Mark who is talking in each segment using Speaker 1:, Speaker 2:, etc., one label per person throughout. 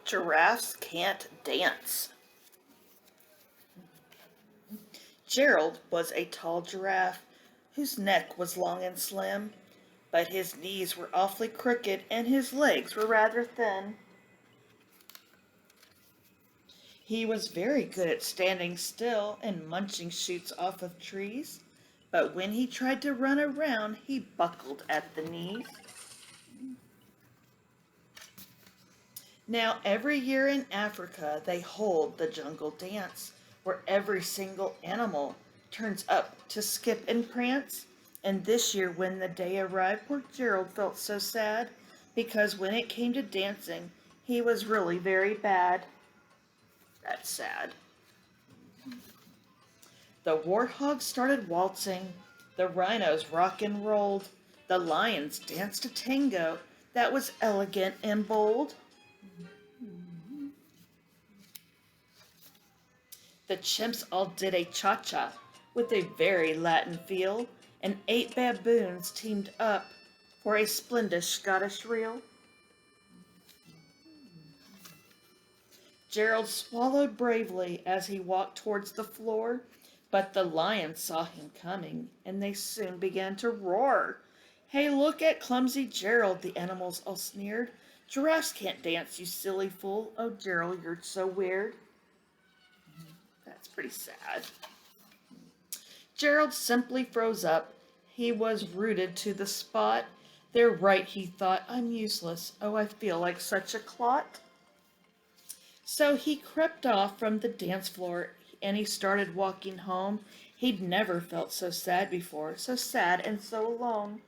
Speaker 1: Giraffes can't dance. Gerald was a tall giraffe whose neck was long and slim, but his knees were awfully crooked and his legs were rather thin. He was very good at standing still and munching shoots off of trees, but when he tried to run around, he buckled at the knees. Now, every year in Africa, they hold the jungle dance, where every single animal turns up to skip and prance. And this year, when the day arrived, poor Gerald felt so sad, because when it came to dancing, he was really very bad. That's sad. The warthogs started waltzing, the rhinos rock and rolled, the lions danced a tango that was elegant and bold. The chimps all did a cha-cha with a very Latin feel, and 8 baboons teamed up for a splendid Scottish reel. Gerald swallowed bravely as he walked towards the floor, but the lions saw him coming, and they soon began to roar. "Hey, look at clumsy Gerald," the animals all sneered. "Giraffes can't dance, you silly fool. Oh, Gerald, you're so weird." That's pretty sad. Gerald simply froze up. He was rooted to the spot. "They're right," he thought. "I'm useless. Oh, I feel like such a clot." So he crept off from the dance floor and he started walking home. He'd never felt so sad before, so sad and so alone.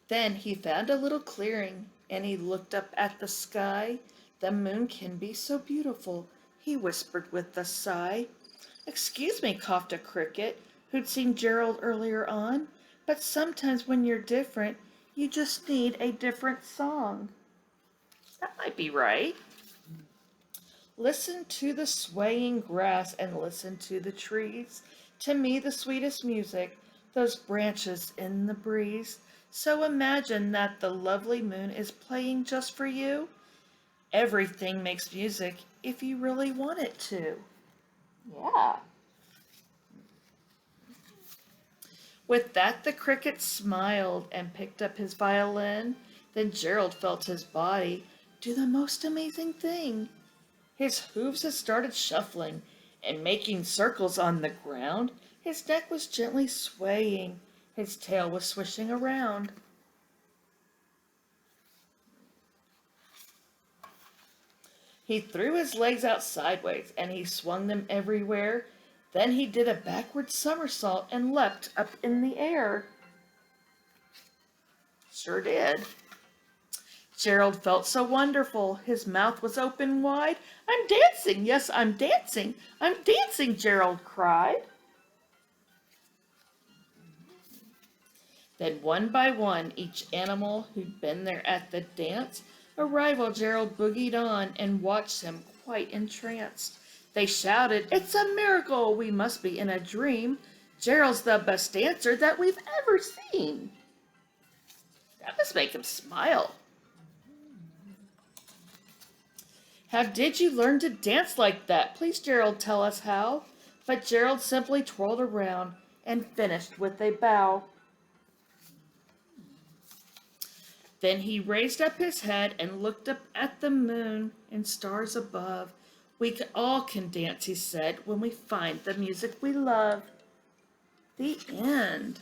Speaker 1: Then he found a little clearing and he looked up at the sky. "The moon can be so beautiful," he whispered with a sigh. "Excuse me," coughed a cricket who'd seen Gerald earlier on, "but sometimes when you're different, you just need a different song." That might be right. Listen to the swaying grass and listen to the trees. To me, the sweetest music, those branches in the breeze. So imagine that the lovely moon is playing just for you. Everything makes music if you really want it to. Yeah. With that, the cricket smiled and picked up his violin. Then Gerald felt his body do the most amazing thing. His hooves had started shuffling and making circles on the ground. His neck was gently swaying. His tail was swishing around. He threw his legs out sideways and he swung them everywhere. Then he did a backward somersault and leapt up in the air. Sure did. Gerald felt so wonderful. His mouth was open wide. "I'm dancing, yes, I'm dancing. I'm dancing," Gerald cried. Then one by one, each animal who'd been there at the dance arrived while Gerald boogied on and watched him quite entranced. They shouted, "It's a miracle! We must be in a dream. Gerald's the best dancer that we've ever seen." That must make him smile. "How did you learn to dance like that? Please, Gerald, tell us how." But Gerald simply twirled around and finished with a bow. Then he raised up his head and looked up at the moon and stars above. "We all can dance," he said, "when we find the music we love." The end.